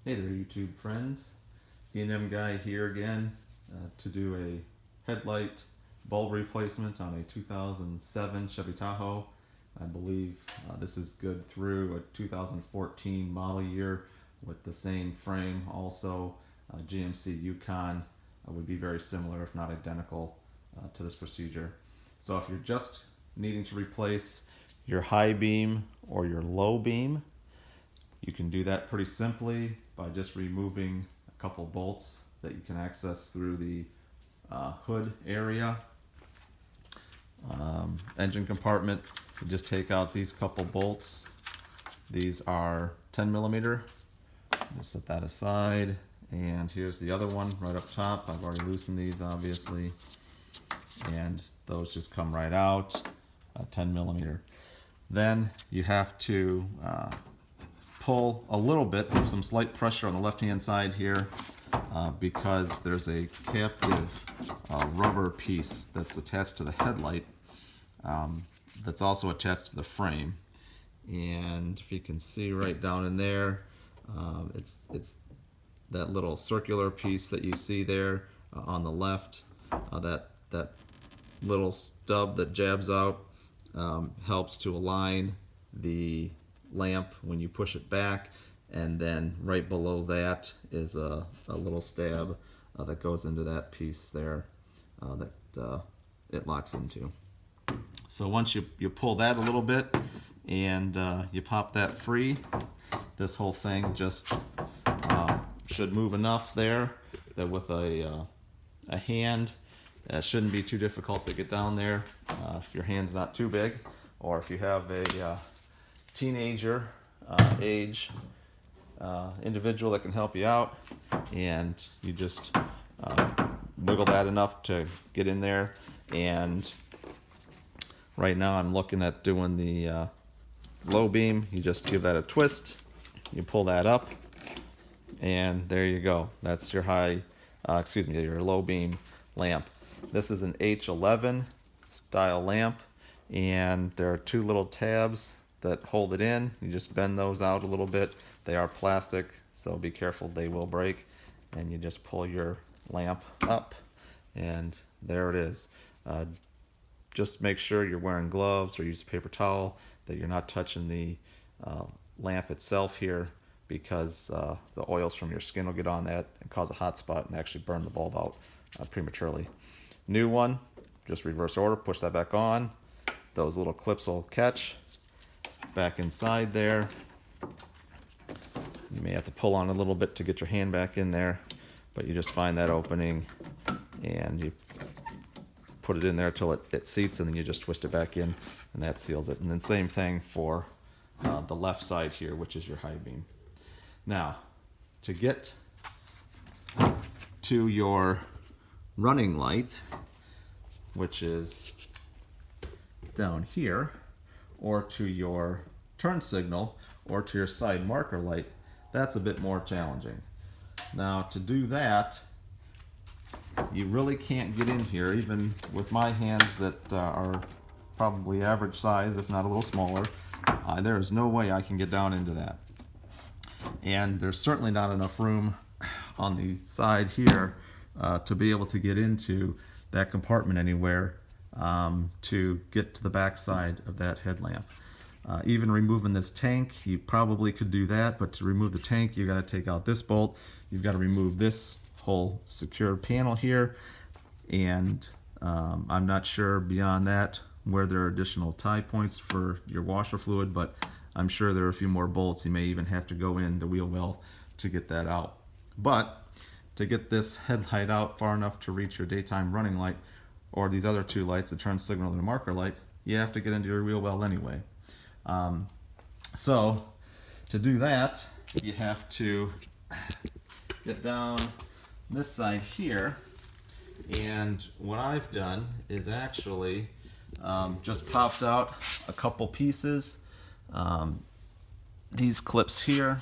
Hey there, YouTube friends. E&M guy here again to do a headlight bulb replacement on a 2007 Chevy Tahoe. I believe this is good through a 2014 model year with the same frame. Also, GMC Yukon would be very similar, if not identical, to this procedure. So if you're just needing to replace your high beam or your low beam, you can do that pretty simply by just removing a couple bolts that you can access through the hood area. Engine compartment, you just take out these couple bolts. These are 10 millimeter. Just set that aside. And here's the other one right up top. I've already loosened these, obviously. And those just come right out, 10 millimeter. Then you have to pull a little bit. There's some slight pressure on the left hand side here because there's a captive rubber piece that's attached to the headlight that's also attached to the frame. And if you can see right down in there, it's that little circular piece that you see there on the left. That little stub that jabs out helps to align the lamp when you push it back, and then right below that is a little stab that goes into that piece there that it locks into. So once you pull that a little bit and you pop that free, this whole thing just should move enough there that with a hand it shouldn't be too difficult to get down there if your hand's not too big, or if you have a teenager age individual that can help you out, and you just wiggle that enough to get in there. And right now I'm looking at doing the low beam. You just give that a twist, you pull that up, and there you go. That's your your low beam lamp. This is an H11 style lamp, and there are two little tabs that hold it in. You just bend those out a little bit. They are plastic, so be careful, they will break. And you just pull your lamp up, and there it is. Just make sure you're wearing gloves or use a paper towel, that you're not touching the lamp itself here, because the oils from your skin will get on that and cause a hot spot and actually burn the bulb out prematurely. New one, just reverse order, push that back on. Those little clips will catch back inside there. You may have to pull on a little bit to get your hand back in there, but you just find that opening and you put it in there till it seats, and then you just twist it back in, and that seals it. And then same thing for the left side here, which is your high beam. Now, to get to your running light, which is down here, or to your turn signal, or to your side marker light, that's a bit more challenging. Now, to do that, you really can't get in here, even with my hands that are probably average size, if not a little smaller. There is no way I can get down into that. And there's certainly not enough room on the side here to be able to get into that compartment anywhere to get to the back side of that headlamp. Even removing this tank, you probably could do that, but to remove the tank, you got to take out this bolt. You've got to remove this whole secured panel here, and I'm not sure beyond that where there are additional tie points for your washer fluid, but I'm sure there are a few more bolts. You may even have to go in the wheel well to get that out. But to get this headlight out far enough to reach your daytime running light, or these other two lights, the turn signal and the marker light, you have to get into your wheel well anyway. So to do that, you have to get down this side here, and what I've done is actually just popped out a couple pieces. These clips here,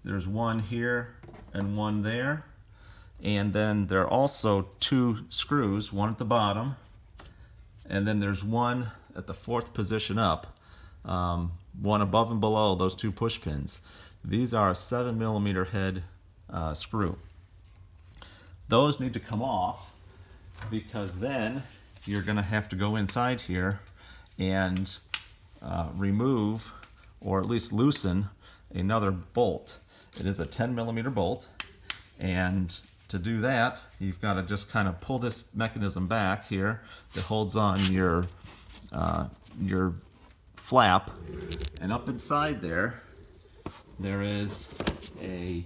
there's one here and one there, and then there are also two screws, one at the bottom, and then there's one at the fourth position up. one above and below those two push pins. These are a 7mm head screw. Those need to come off because then you're going to have to go inside here and remove or at least loosen another bolt. It is a 10mm bolt, and to do that you've got to just kind of pull this mechanism back here that holds on your flap, and up inside there is a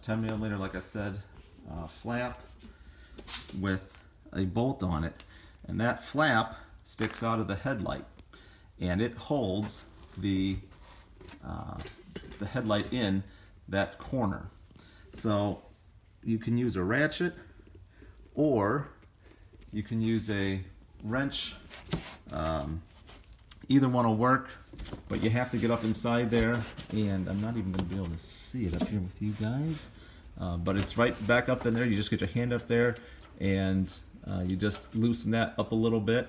10mm, like I said, flap with a bolt on it, and that flap sticks out of the headlight, and it holds the headlight in that corner. So you can use a ratchet or you can use a wrench. Either one will work, but you have to get up inside there, and I'm not even going to be able to see it up here with you guys, but it's right back up in there. You just get your hand up there and you just loosen that up a little bit.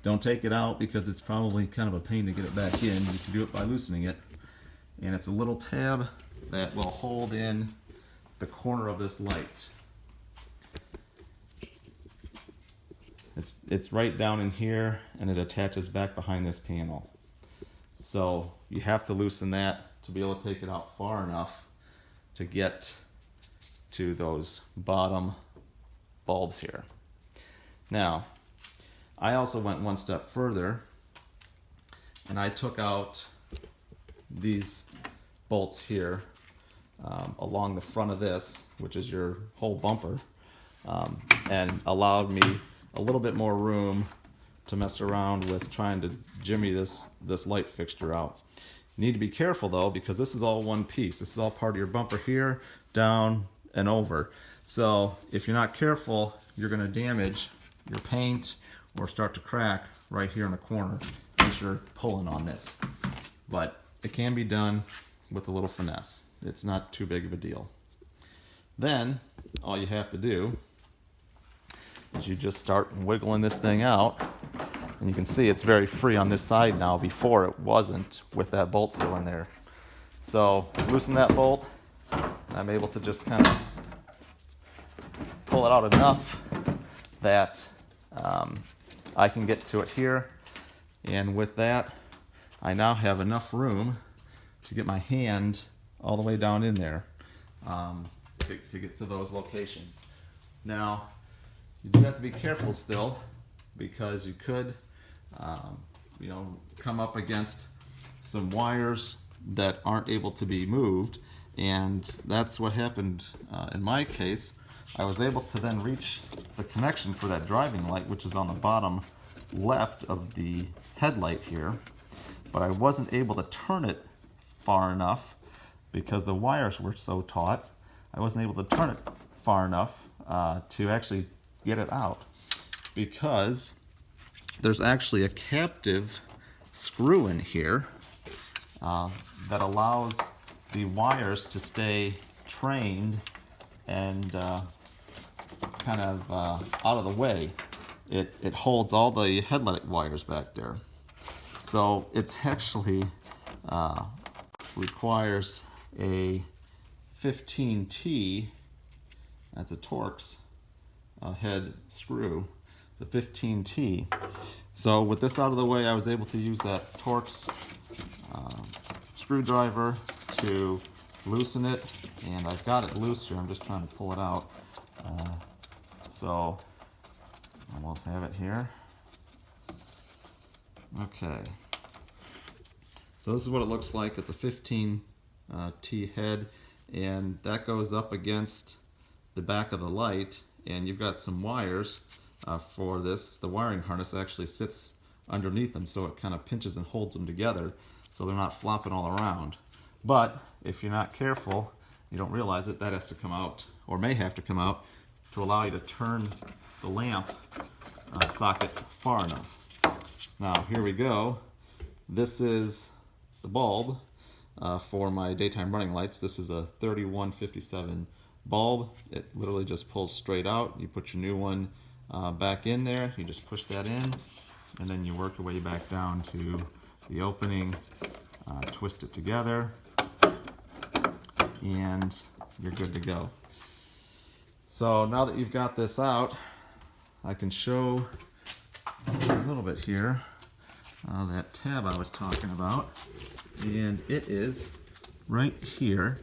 Don't take it out because it's probably kind of a pain to get it back in. You can do it by loosening it, and it's a little tab that will hold in the corner of this light. It's right down in here, and it attaches back behind this panel. So you have to loosen that to be able to take it out far enough to get to those bottom bulbs here. Now, I also went one step further, and I took out these bolts here along the front of this, which is your whole bumper, and allowed me a little bit more room to mess around with trying to jimmy this light fixture out. You need to be careful though, because this is all one piece. This is all part of your bumper here, down and over. So if you're not careful, you're going to damage your paint or start to crack right here in the corner as you're pulling on this. But it can be done with a little finesse. It's not too big of a deal. Then all you have to do is you just start wiggling this thing out, and you can see it's very free on this side now. Before it wasn't, with that bolt still in there. So loosen that bolt, and I'm able to just kind of pull it out enough that I can get to it here, and with that I now have enough room to get my hand all the way down in there to get to those locations. Now you do have to be careful still, because you could come up against some wires that aren't able to be moved, and that's what happened in my case. I was able to then reach the connection for that driving light, which is on the bottom left of the headlight here, but I wasn't able to turn it far enough because the wires were so taut. I wasn't able to turn it far enough to actually get it out, because there's actually a captive screw in here that allows the wires to stay trained and kind of out of the way. It holds all the headlight wires back there. So it's actually requires a 15T, that's a Torx head screw. It's a 15T. So with this out of the way, I was able to use that Torx screwdriver to loosen it, and I've got it loose here. I'm just trying to pull it out. So almost have it here. Okay. So this is what it looks like at the 15T head, and that goes up against the back of the light, and you've got some wires for this. The wiring harness actually sits underneath them, so it kind of pinches and holds them together so they're not flopping all around. But if you're not careful, you don't realize it, that has to come out, or may have to come out, to allow you to turn the lamp socket far enough. Now here we go. This is the bulb for my daytime running lights. This is a 3157 bulb. It literally just pulls straight out. You put your new one back in there, you just push that in, and then you work your way back down to the opening, twist it together, and you're good to go. So now that you've got this out, I can show a little bit here that tab I was talking about, and it is right here.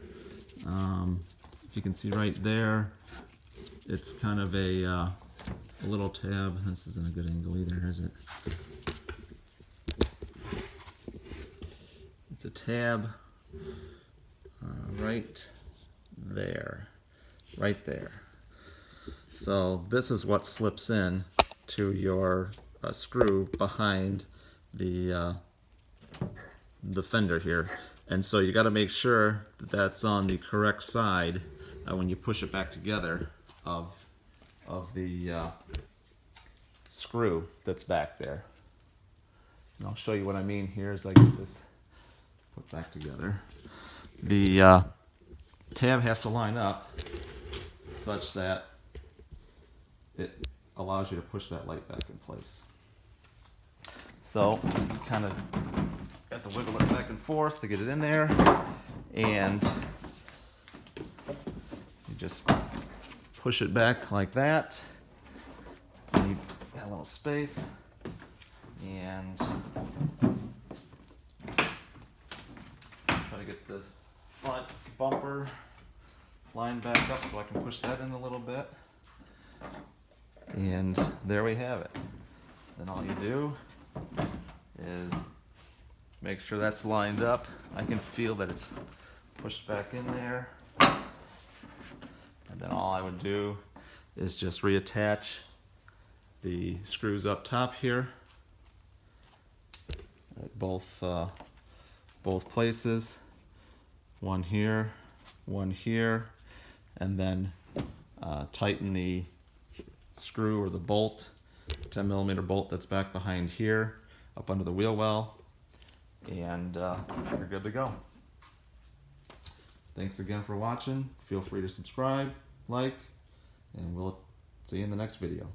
If you can see right there, it's kind of a little tab. This isn't a good angle either, is it? It's a tab right there, right there. So this is what slips in to your screw behind the fender here, and so you got to make sure that that's on the correct side when you push it back together of the screw that's back there. And I'll show you what I mean here as I get this put back together. The tab has to line up such that it allows you to push that light back in place. So you kind of got to wiggle it back and forth to get it in there, and you just push it back like that. You got a little space, and try to get the front bumper lined back up so I can push that in a little bit. And there we have it. Then all you do is make sure that's lined up. I can feel that it's pushed back in there. And then all I would do is just reattach the screws up top here at both places. One here, and then tighten the screw or the bolt, 10 millimeter bolt that's back behind here, up under the wheel well, and you're good to go. Thanks again for watching. Feel free to subscribe, like, and we'll see you in the next video.